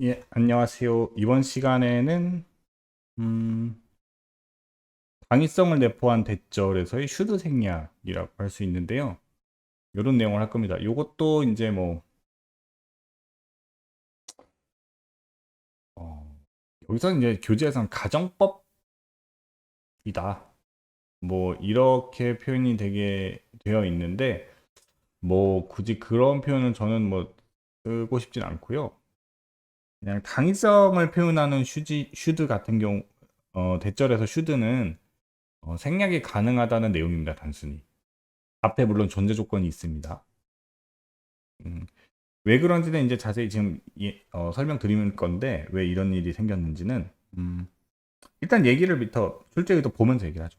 예, 안녕하세요. 이번 시간에는 음, 당위성을 내포한 대절에서의 슈드 생략이라고 할 수 있는데요. 이런 내용을 할 겁니다. 이것도 이제 뭐 어, 여기서 이제 교재에서는 가정법이다. 뭐 이렇게 표현이 되게 되어 있는데 뭐 굳이 그런 표현은 저는 뭐 쓰고 싶진 않고요. 그냥 당위성을 표현하는 슈드 같은 경우 대절에서 슈드는 생략이 가능하다는 내용입니다. 단순히. 앞에 물론 존재 조건이 있습니다. 음, 왜 그런지는 이제 자세히 지금 설명드리는 건데 왜 이런 일이 생겼는지는 일단 얘기를부터 출제의도 보면서 얘기를 하죠.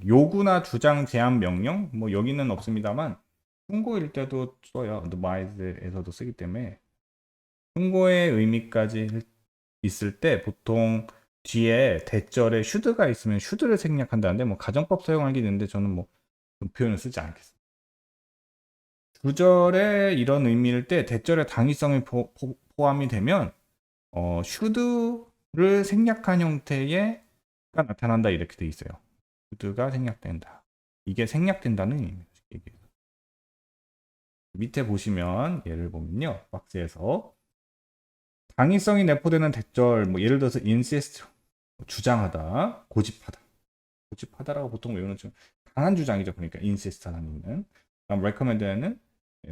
요구나 주장, 제한, 명령 뭐 여기는 없습니다만 충고일 때도 써요. advise에서도 쓰기 때문에 충고의 의미까지 있을 때 보통 뒤에 대절에 should가 있으면 should를 생략한다는데 뭐 가정법 사용하기 있는데 저는 뭐 그 표현을 쓰지 않겠습니다. 구절에 이런 의미일 때 대절의 당위성이 포함이 되면 should를 생략한 형태가 나타난다 이렇게 돼 있어요. should가 생략된다. 이게 생략된다는 의미입니다. 밑에 보시면 예를 보면요. 박스에서 당위성이 내포되는 대절 뭐 예를 들어서 insist 주장하다, 고집하다. 고집하다라고 보통 외우는 좀 강한 주장이죠. 그러니까 insist라는 의미는. 그다음 recommend는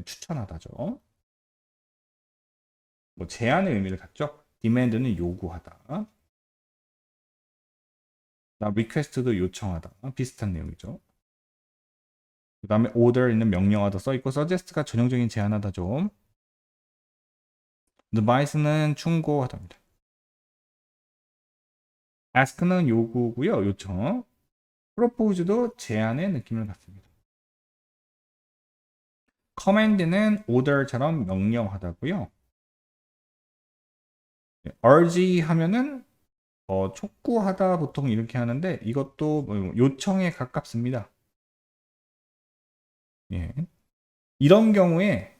추천하다죠. 뭐 제한의 의미를 갖죠. demand는 요구하다. 나 request도 요청하다. 비슷한 내용이죠. 그 다음에 order는 명령하다 써있고 suggest가 전형적인 제안하다 좀. advice는 충고하다입니다. ask는 요구고요. 요청. propose도 제안의 느낌을 갖습니다. command는 order처럼 명령하다고요. urge 하면은 촉구하다 보통 이렇게 하는데 이것도 뭐 요청에 가깝습니다. 예. 이런 경우에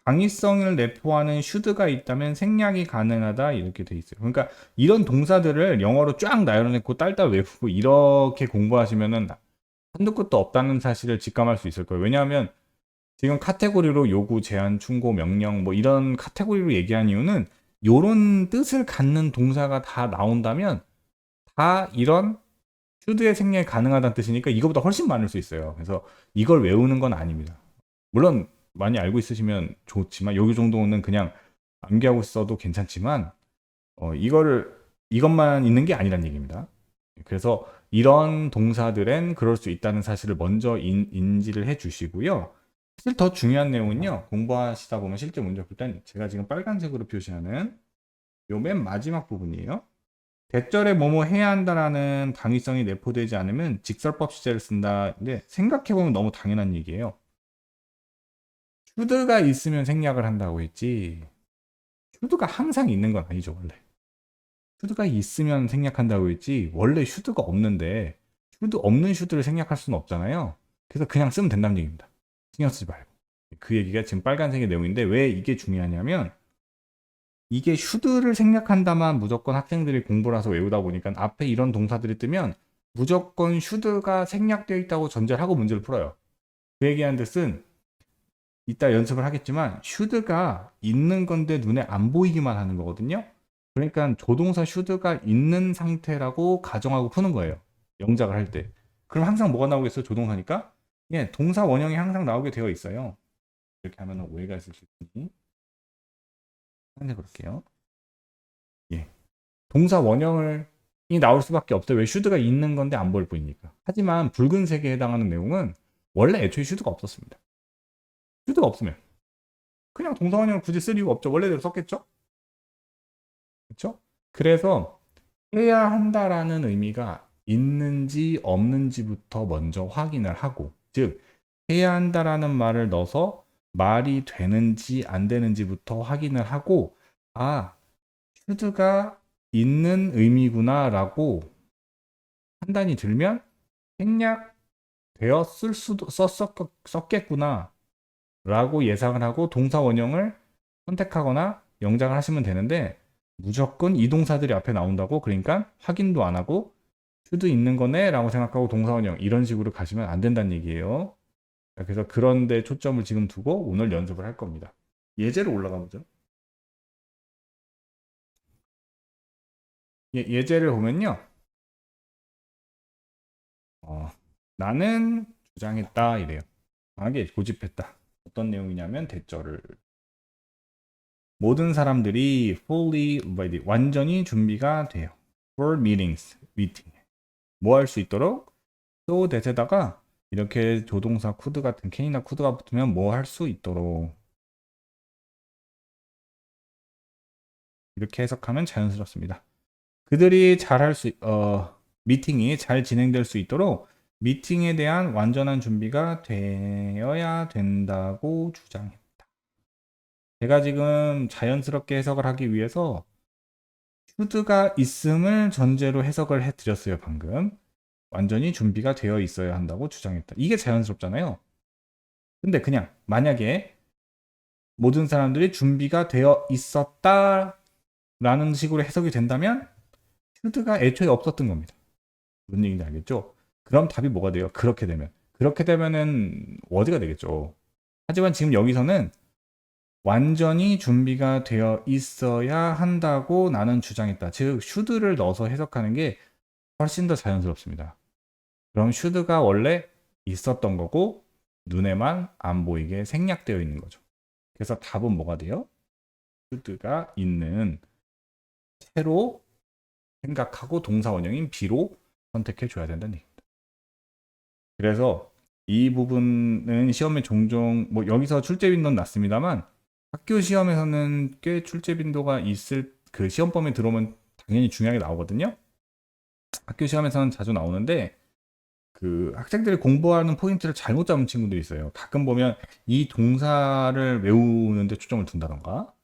당위성을 내포하는 should가 있다면 생략이 가능하다 이렇게 돼 있어요. 그러니까 이런 동사들을 영어로 쫙 나열해놓고 딸딸 외우고 이렇게 공부하시면은 한두 끝도 없다는 사실을 직감할 수 있을 거예요. 왜냐하면 지금 카테고리로 요구, 제한, 충고, 명령 뭐 이런 카테고리로 얘기한 이유는 이런 뜻을 갖는 동사가 다 나온다면 다 이런 슈드의 생략이 가능하다는 뜻이니까 이거보다 훨씬 많을 수 있어요. 그래서 이걸 외우는 건 아닙니다. 물론 많이 알고 있으시면 좋지만 여기 정도는 그냥 암기하고 있어도 괜찮지만 이것만 있는 게 아니란 얘기입니다. 그래서 이런 동사들은 그럴 수 있다는 사실을 먼저 인지를 해 주시고요. 사실 더 중요한 내용은요. 공부하시다 보면 실제 문제 풀 땐 제가 지금 빨간색으로 표시하는 요 맨 마지막 부분이에요. 대절에 뭐뭐 해야 한다라는 당위성이 내포되지 않으면 직설법 시제를 쓴다. 근데 생각해보면 너무 당연한 얘기예요. 슈드가 있으면 생략을 한다고 했지. 슈드가 항상 있는 건 아니죠, 원래. 슈드가 있으면 생략한다고 했지. 원래 슈드가 없는데 슈드 없는 슈드를 생략할 수는 없잖아요. 그래서 그냥 쓰면 된다는 얘기입니다. 신경 쓰지 말고. 그 얘기가 지금 빨간색의 내용인데 왜 이게 중요하냐면 이게 슈드를 생략한다만 무조건 학생들이 공부라서 외우다 보니까 앞에 이런 동사들이 뜨면 무조건 슈드가 생략되어 있다고 전제를 하고 문제를 풀어요. 그 얘기하는 뜻은 이따 연습을 하겠지만 슈드가 있는 건데 눈에 안 보이기만 하는 거거든요. 그러니까 조동사 슈드가 있는 상태라고 가정하고 푸는 거예요. 영작을 할 때. 그럼 항상 뭐가 나오겠어요? 조동사니까? 예, 동사 원형이 항상 나오게 되어 있어요. 이렇게 하면 오해가 있을 수 있으니 한번 해볼게요. 예. 동사 원형을 이 나올 수밖에 없어요. 왜 슈드가 있는 건데 안 보일 뿐이니까. 하지만 붉은색에 해당하는 내용은 원래 애초에 슈드가 없었습니다. 슈드가 없으면 그냥 동사 원형을 굳이 쓸 이유가 없죠. 원래대로 썼겠죠? 그렇죠? 그래서 해야 한다라는 의미가 있는지 없는지부터 먼저 확인을 하고, 즉 해야 한다라는 말을 넣어서 말이 되는지 안 되는지부터 확인을 하고, 아, 슈드가 있는 의미구나라고 판단이 들면 생략되었을 수도 썼겠구나 라고 예상을 하고 동사 원형을 선택하거나 영작을 하시면 되는데 무조건 이 동사들이 앞에 나온다고 그러니까 확인도 안 하고 should 있는 거네 라고 생각하고 동사원형 이런 식으로 가시면 안 된다는 얘기예요. 그래서 그런 데 초점을 지금 두고 오늘 연습을 할 겁니다. 예제로 올라가 보죠. 예제를 보면요. 나는 주장했다 이래요. 강하게 고집했다. 어떤 내용이냐면 대절을 모든 사람들이 fully ready 완전히 준비가 돼요. for meetings meeting 뭐 할 수 있도록 so that에다가 이렇게 조동사 could 같은 can이나 could가 붙으면 뭐 할 수 있도록 이렇게 해석하면 자연스럽습니다. 그들이 잘할 수 미팅이 잘 진행될 수 있도록 미팅에 대한 완전한 준비가 되어야 된다고 주장했다. 제가 지금 자연스럽게 해석을 하기 위해서 should가 있음을 전제로 해석을 해드렸어요, 방금. 완전히 준비가 되어 있어야 한다고 주장했다. 이게 자연스럽잖아요. 근데 그냥 만약에 모든 사람들이 준비가 되어 있었다라는 식으로 해석이 된다면 should가 애초에 없었던 겁니다. 무슨 얘기인지 알겠죠? 그럼 답이 뭐가 돼요? 그렇게 되면은 word가 되겠죠. 하지만 지금 여기서는 완전히 준비가 되어 있어야 한다고 나는 주장했다. 즉 should를 넣어서 해석하는 게 훨씬 더 자연스럽습니다. 그럼 should가 원래 있었던 거고 눈에만 안 보이게 생략되어 있는 거죠. 그래서 답은 뭐가 돼요? should가 있는 채로 생각하고 동사 원형인 be로 선택해 줘야 된다는 얘기입니다. 그래서 이 부분은 시험에 종종 뭐 여기서 출제 빈도는 낮습니다만 학교 시험에서는 꽤 출제 빈도가 있을 그 시험범위 들어오면 당연히 중요하게 나오거든요. 학교 시험에서는 자주 나오는데 그 학생들이 공부하는 포인트를 잘못 잡은 친구들이 있어요. 가끔 보면 이 동사를 외우는데 초점을 둔다던가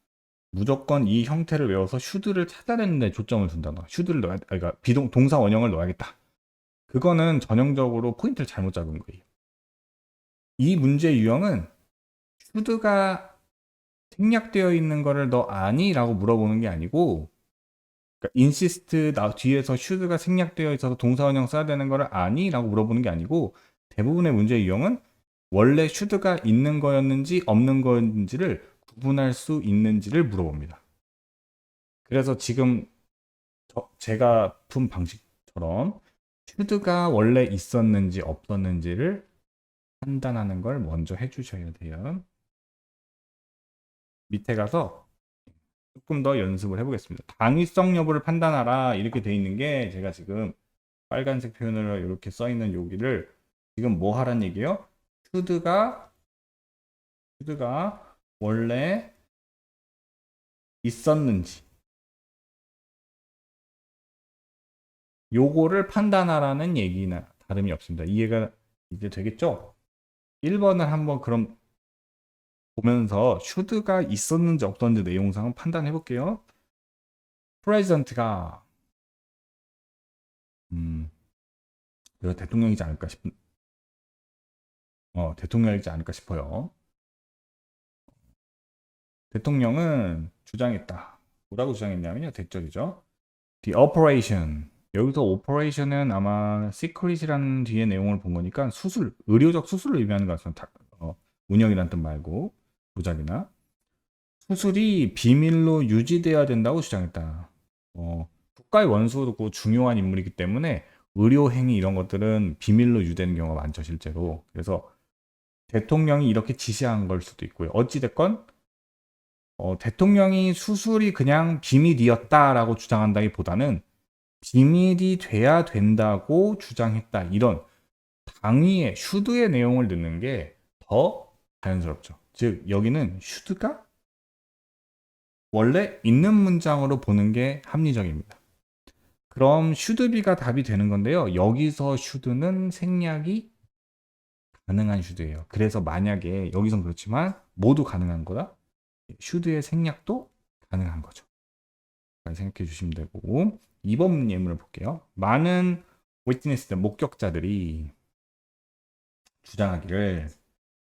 무조건 이 형태를 외워서 should를 찾아내는 데 초점을 둔다던가 should를 넣어야 그러니까 동사 원형을 넣어야겠다. 그거는 전형적으로 포인트를 잘못 잡은 거예요. 이 문제 유형은 should가 생략되어 있는 거를 너 아니? 라고 물어보는 게 아니고 그러니까 insist 뒤에서 should가 생략되어 있어서 동사원형 써야 되는 거를 아니? 라고 물어보는 게 아니고 대부분의 문제 유형은 원래 should가 있는 거였는지 없는 거였는지를 구분할 수 있는지를 물어봅니다. 그래서 지금 제가 푼 방식처럼 should가 원래 있었는지 없었는지를 판단하는 걸 먼저 해주셔야 돼요. 밑에 가서 조금 더 연습을 해보겠습니다. 당위성 여부를 판단하라 이렇게 돼 있는 게 제가 지금 빨간색 표현으로 이렇게 써 있는 여기를 지금 뭐 하란 얘기예요? should가 원래 있었는지 요거를 판단하라는 얘기나 다름이 없습니다. 이해가 이제 되겠죠? 1번을 한번 그럼 보면서 should가 있었는지 없었는지 내용상을 판단해 볼게요. 프레젠트가 이거 대통령이지 않을까 대통령이지 않을까 싶어요. 대통령은 주장했다. 뭐라고 주장했냐면요. 대절이죠. The operation. 여기서 operation은 아마 secret이라는 뒤에 내용을 본 거니까 수술, 의료적 수술을 의미하는 것 같습니다. 운영이란 뜻 말고 조작이나 수술이 비밀로 유지돼야 된다고 주장했다. 국가의 원수고 중요한 인물이기 때문에 의료 행위 이런 것들은 비밀로 유지되는 경우가 많죠, 실제로. 그래서 대통령이 이렇게 지시한 걸 수도 있고요. 어찌됐건 대통령이 수술이 그냥 비밀이었다라고 주장한다기보다는 비밀이 돼야 된다고 주장했다. 이런 당위의 should의 내용을 넣는 게 더 자연스럽죠. 즉 여기는 should가 원래 있는 문장으로 보는 게 합리적입니다. 그럼 should be가 답이 되는 건데요. 여기서 should는 생략이 가능한 should예요. 그래서 만약에 여기선 그렇지만 모두 가능한 거다. should의 생략도 가능한 거죠. 생각해 주시면 되고 2번 예문을 볼게요. 많은 witness들, 목격자들이 주장하기를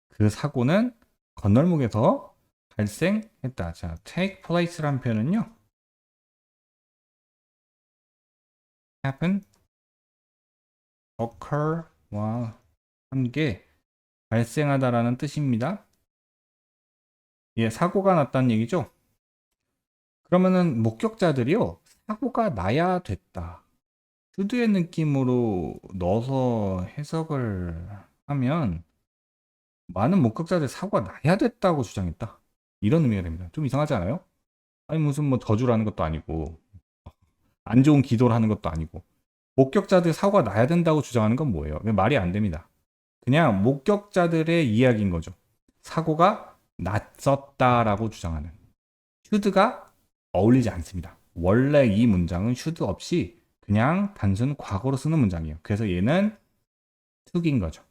그 사고는 건널목에서 발생했다. 자, take place라는 표현은요. happen, occur와 함께 발생하다라는 뜻입니다. 예, 사고가 났다는 얘기죠. 그러면은 목격자들이요, 사고가 나야 됐다, should의 느낌으로 넣어서 해석을 하면 많은 목격자들이 사고가 나야 됐다고 주장했다, 이런 의미가 됩니다. 좀 이상하지 않아요? 아니 무슨 뭐 저주라는 것도 아니고 안 좋은 기도를 하는 것도 아니고 목격자들 사고가 나야 된다고 주장하는 건 뭐예요? 말이 안 됩니다. 그냥 목격자들의 이야기인 거죠. 사고가 났었다라고 주장하는. should가 어울리지 않습니다. 원래 이 문장은 should 없이 그냥 단순 과거로 쓰는 문장이에요. 그래서 얘는 took인 거죠.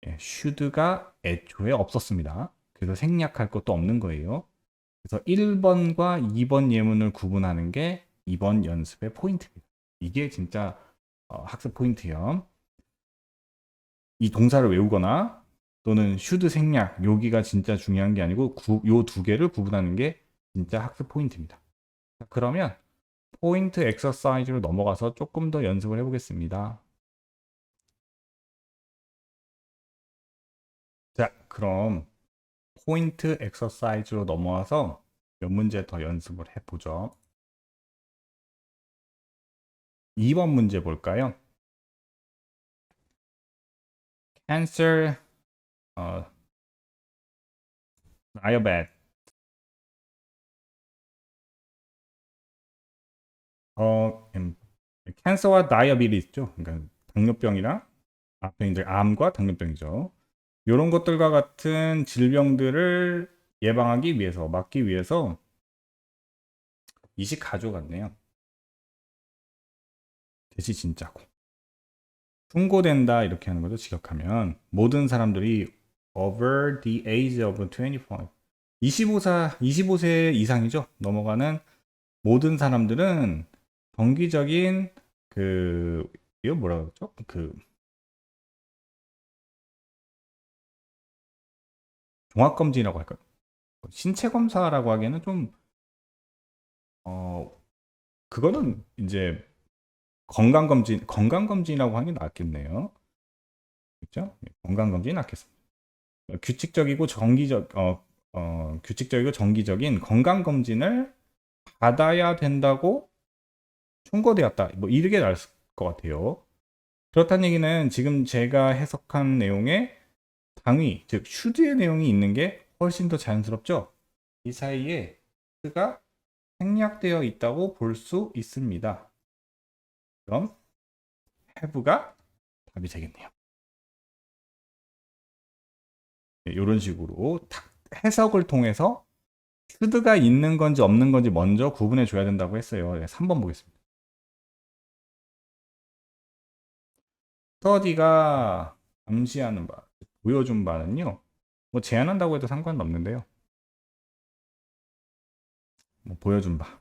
예, should가 애초에 없었습니다. 그래서 생략할 것도 없는 거예요. 그래서 1번과 2번 예문을 구분하는 게 이번 연습의 포인트입니다. 이게 진짜 학습 포인트예요. 이 동사를 외우거나 또는 should 생략, 여기가 진짜 중요한 게 아니고 요 두 개를 구분하는 게 진짜 학습 포인트입니다. 자, 그러면 포인트 엑서사이즈로 넘어가서 조금 더 연습을 해보겠습니다. 자, 그럼 포인트 엑서사이즈로 넘어와서 몇 문제 더 연습을 해보죠. 2번 문제 볼까요? Cancer, diabetes. 캔서와 다이어비티스죠. 그러니까 당뇨병이랑 앞에 이제 암과 당뇨병이죠. 이런 것들과 같은 질병들을 예방하기 위해서, 막기 위해서 이식 가져갔네요. 대시 진짜고. 충고된다 이렇게 하는 거죠. 직역하면 모든 사람들이 over the age of 25, 25세 이상이죠. 넘어가는 모든 사람들은 정기적인 이거 뭐라 그러죠? 종합검진이라고 할까요? 신체 검사라고 하기에는 좀 그거는 이제 건강검진이라고 하는 게 낫겠네요. 그렇죠? 건강검진이 낫겠습니다. 규칙적이고 정기적인 건강검진을 받아야 된다고 충고되었다. 뭐 이렇게 나을 것 같아요. 그렇다는 얘기는 지금 제가 해석한 내용에 당위, 즉 should의 내용이 있는 게 훨씬 더 자연스럽죠? 이 사이에 should가 생략되어 있다고 볼 수 있습니다. 그럼 have가 답이 되겠네요. 네, 이런 식으로 해석을 통해서 should가 있는 건지 없는 건지 먼저 구분해 줘야 된다고 했어요. 네, 3번 보겠습니다. study가 암시하는 바, 보여준 바는요, 뭐 제한한다고 해도 상관은 없는데요. 뭐 보여준 바.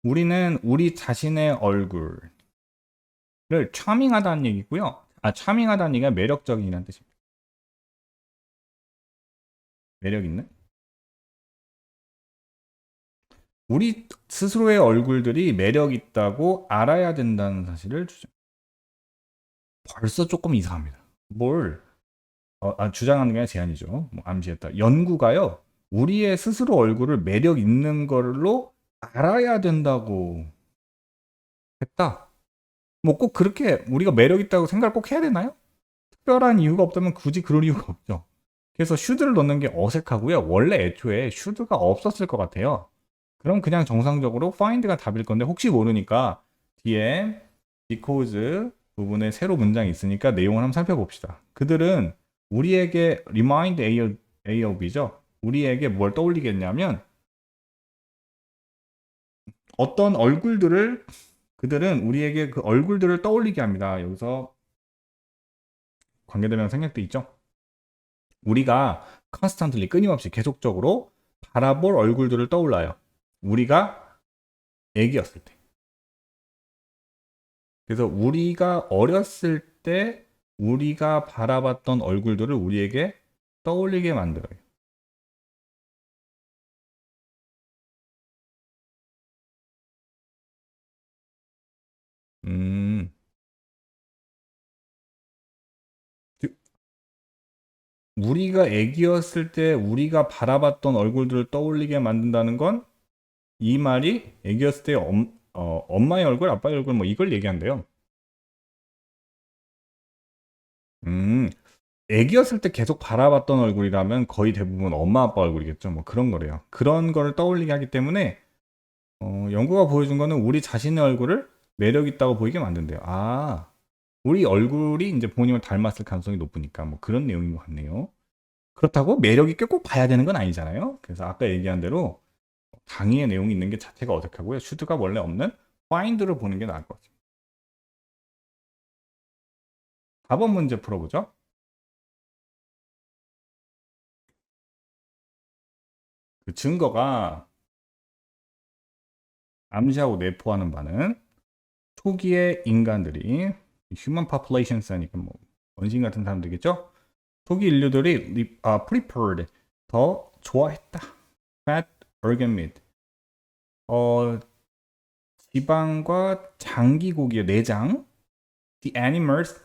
우리는 우리 자신의 얼굴을 차밍하다는 얘기고요. 차밍하다는 얘기가 매력적이라는 뜻입니다. 매력 있는? 우리 스스로의 얼굴들이 매력 있다고 알아야 된다는 사실을 벌써 조금 이상합니다. 주장하는 게 아니라 제안이죠. 뭐 암시했다. 연구가요, 우리의 스스로 얼굴을 매력 있는 걸로 알아야 된다고 했다. 뭐 꼭 그렇게 우리가 매력 있다고 생각을 꼭 해야 되나요? 특별한 이유가 없다면 굳이 그럴 이유가 없죠. 그래서 should를 넣는 게 어색하고요. 원래 애초에 should가 없었을 것 같아요. 그럼 그냥 정상적으로 find가 답일 건데 혹시 모르니까 뒤에 because 부분에 새로 문장이 있으니까 내용을 한번 살펴봅시다. 그들은 우리에게 remind A of B죠. 우리에게 뭘 떠올리겠냐면 어떤 얼굴들을, 그들은 우리에게 그 얼굴들을 떠올리게 합니다. 여기서 관계대명 생략돼 있죠. 우리가 constantly 끊임없이 계속적으로 바라볼 얼굴들을 떠올라요. 우리가 애기였을 때. 그래서 우리가 어렸을 때 우리가 바라봤던 얼굴들을 우리에게 떠올리게 만들어요. 우리가 애기였을 때 우리가 바라봤던 얼굴들을 떠올리게 만든다는 건 이 말이 애기였을 때 엄마의 얼굴, 아빠의 얼굴 뭐 이걸 얘기한대요. 음, 애기였을 때 계속 바라봤던 얼굴이라면 거의 대부분 엄마, 아빠 얼굴이겠죠. 뭐 그런 거래요. 그런 거를 떠올리게 하기 때문에 연구가 보여준 거는 우리 자신의 얼굴을 매력 있다고 보이게 만든대요. 아, 우리 얼굴이 이제 부모님을 닮았을 가능성이 높으니까 뭐 그런 내용인 것 같네요. 그렇다고 매력 있게 꼭 봐야 되는 건 아니잖아요. 그래서 아까 얘기한 대로 당위의 내용이 있는 게 자체가 어색하고요. 슈드가 원래 없는 find를 보는 게 나을 것 같아요. 4번 문제 풀어보죠. 그 증거가 암시하고 내포하는 바는 초기의 인간들이 human populations니까 뭐 원시인 같은 사람들이겠죠. 초기 인류들이 preferred 더 좋아했다. fat, organ meat. 지방과 장기 고기의 내장. The animals.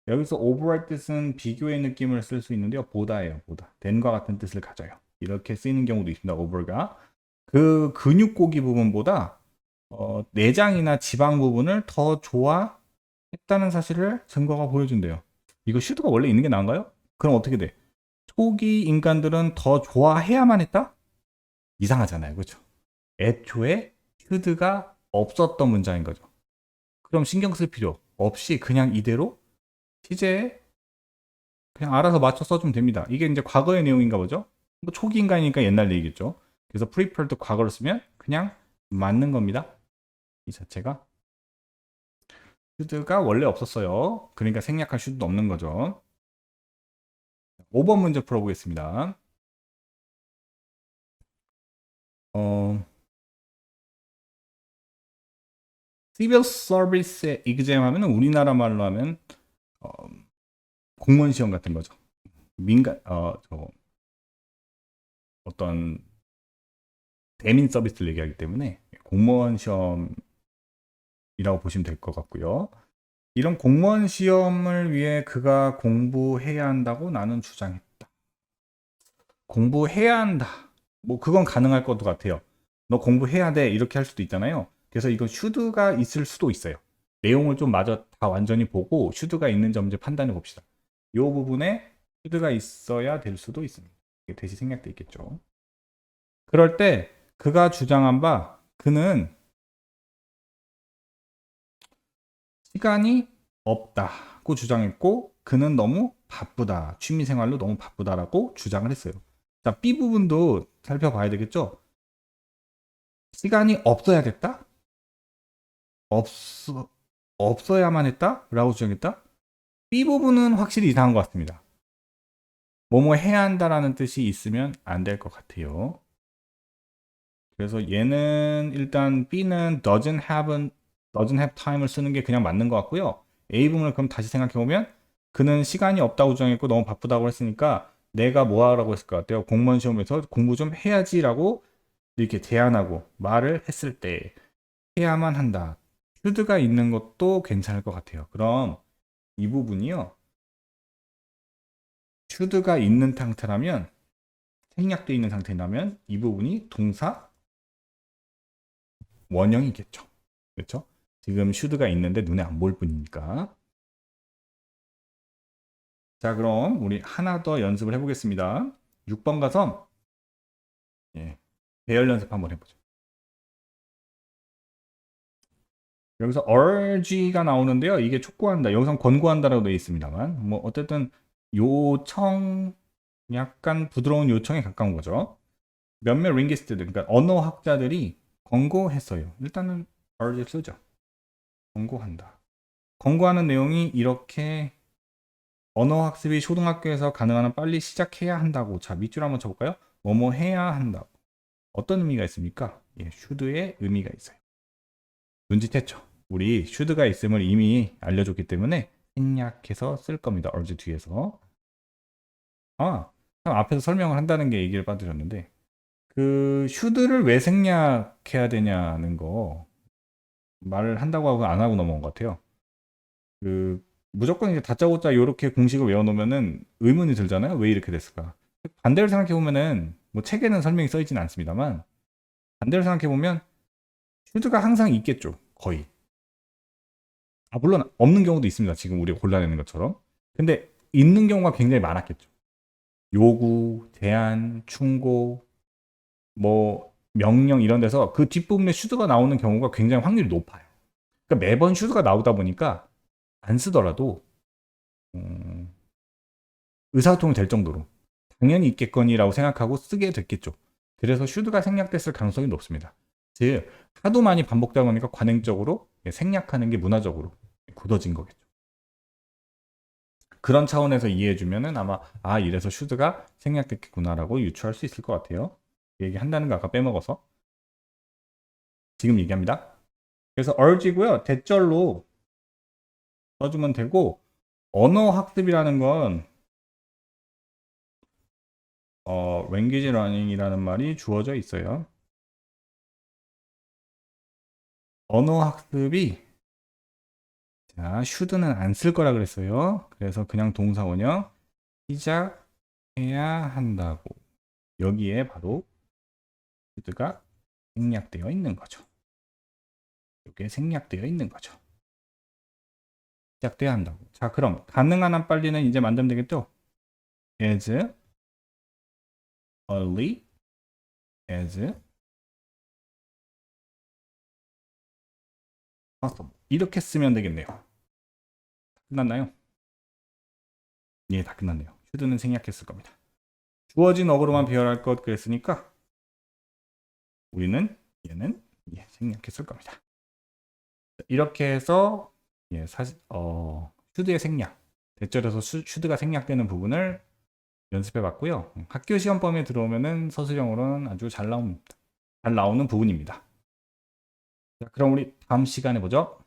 여기서 over할 뜻은 비교의 느낌을 쓸 수 있는데요. 보다예요. 보다. than과 같은 뜻을 가져요. 이렇게 쓰이는 경우도 있습니다. over가. 그 근육 고기 부분보다 내장이나 지방 부분을 더 좋아했다는 사실을 증거가 보여준대요. 이거 슈드가 원래 있는 게 나은가요? 그럼 어떻게 돼? 초기 인간들은 더 좋아해야만 했다? 이상하잖아요. 그렇죠? 애초에 슈드가 없었던 문장인 거죠. 그럼 신경 쓸 필요 없이 그냥 이대로 시제에 그냥 알아서 맞춰 써주면 됩니다. 이게 이제 과거의 내용인가 보죠? 뭐 초기 인간이니까 옛날 얘기겠죠. 그래서 preferred 과거로 쓰면 그냥 맞는 겁니다. 이 자체가. 슈드가 원래 없었어요. 그러니까 생략할 슈드도 없는 거죠. 5번 문제 풀어보겠습니다. 시빌 서비스 exam 하면은 우리나라 말로 하면 어, 공무원 시험 같은 거죠. 민간 어떤 대민 서비스를 얘기하기 때문에 공무원 시험이라고 보시면 될 것 같고요. 이런 공무원 시험을 위해 그가 공부해야 한다고 나는 주장했다. 공부해야 한다. 뭐 그건 가능할 것도 같아요. 너 공부해야 돼 이렇게 할 수도 있잖아요. 그래서 이건 슈드가 있을 수도 있어요. 내용을 좀 마저 다 완전히 보고 슈드가 있는지 없는지 판단해 봅시다. 이 부분에 슈드가 있어야 될 수도 있습니다. 대시 생략돼 있겠죠. 그럴 때 그가 주장한 바 그는 시간이 없다고 주장했고 그는 너무 바쁘다. 취미생활로 너무 바쁘다라고 주장을 했어요. 자, B 부분도 살펴봐야 되겠죠? 시간이 없어야 됐다? 없어야만 했다? 라고 주장했다? B 부분은 확실히 이상한 것 같습니다. 뭐뭐 해야 한다라는 뜻이 있으면 안 될 것 같아요. 그래서 얘는 일단 B는 doesn't have time을 쓰는 게 그냥 맞는 것 같고요. A 부분을 그럼 다시 생각해 보면 그는 시간이 없다고 주장했고 너무 바쁘다고 했으니까 내가 뭐 하라고 했을 것 같아요. 공무원 시험에서 공부 좀 해야지라고 이렇게 제안하고 말을 했을 때 해야만 한다. 슈드가 있는 것도 괜찮을 것 같아요. 그럼 이 부분이요. 슈드가 있는 상태라면 생략되어 있는 상태라면 이 부분이 동사 원형이겠죠. 그렇죠? 지금 슈드가 있는데 눈에 안 보일 뿐이니까. 자, 그럼 우리 하나 더 연습을 해보겠습니다. 6번 가서 배열 연습 한번 해보죠. 여기서 urge가 나오는데요. 이게 촉구한다. 여기서 권고한다라고 되어 있습니다만 뭐 어쨌든 요청 약간 부드러운 요청에 가까운 거죠. 몇몇 링기스트들 그러니까 언어학자들이 권고했어요. 일단은 urge 쓰죠. 권고한다. 권고하는 내용이 이렇게 언어학습이 초등학교에서 가능한 한 빨리 시작해야 한다고. 자, 밑줄 한번 쳐볼까요? 뭐뭐 해야 한다고. 어떤 의미가 있습니까? 예, should의 의미가 있어요. 눈치챘죠? 우리 should가 있음을 이미 알려줬기 때문에 생략해서 쓸 겁니다. urge 뒤에서. 아, 앞에서 설명을 한다는 게 얘기를 빠뜨렸는데 그 should를 왜 생략해야 되냐는 거 말을 한다고 하고 안 하고 넘어온 것 같아요. 그 무조건 이제 다짜고짜 이렇게 공식을 외워놓으면은 의문이 들잖아요. 왜 이렇게 됐을까? 반대로 생각해 보면은 뭐 책에는 설명이 써 있지는 않습니다만 반대로 생각해 보면 슈드가 항상 있겠죠. 거의. 아, 물론 없는 경우도 있습니다. 지금 우리가 골라내는 것처럼. 근데 있는 경우가 굉장히 많았겠죠. 요구, 제한, 충고, 뭐 명령 이런 데서 그 뒷부분에 슈드가 나오는 경우가 굉장히 확률이 높아요. 그러니까 매번 슈드가 나오다 보니까 안 쓰더라도 의사소통이 될 정도로 당연히 있겠거니라고 생각하고 쓰게 됐겠죠. 그래서 슈드가 생략됐을 가능성이 높습니다. 즉 하도 많이 반복되다 보니까 관행적으로 생략하는 게 문화적으로 굳어진 거겠죠. 그런 차원에서 이해해주면은 아마 이래서 슈드가 생략됐겠구나라고 유추할 수 있을 것 같아요. 얘기한다는 거 아까 빼먹어서 지금 얘기합니다. 그래서 urge고요. 대절로 써주면 되고 언어 학습이라는 건 language learning이라는 말이 주어져 있어요. 언어 학습이 자, should는 안 쓸 거라 그랬어요. 그래서 그냥 동사 원형 시작해야 한다고. 여기에 바로 should가 생략되어 있는 거죠. 이게 생략되어 있는 거죠. 시작돼야 한다고. 자, 그럼 가능한 한 빨리는 이제 만들면 되겠죠? as early as possible. 이렇게 쓰면 되겠네요. 끝났나요? 예, 다 끝났네요. should는 생략했을 겁니다. 주어진 어구로만 배열할 것 그랬으니까 우리는 얘는 생략했을 겁니다. 이렇게 해서 사실 should의 생략, 대절에서 should가 생략되는 부분을 연습해 봤고요. 학교 시험 범위에 들어오면은 서술형으로는 아주 잘 나오는 부분입니다. 자, 그럼 우리 다음 시간에 보죠.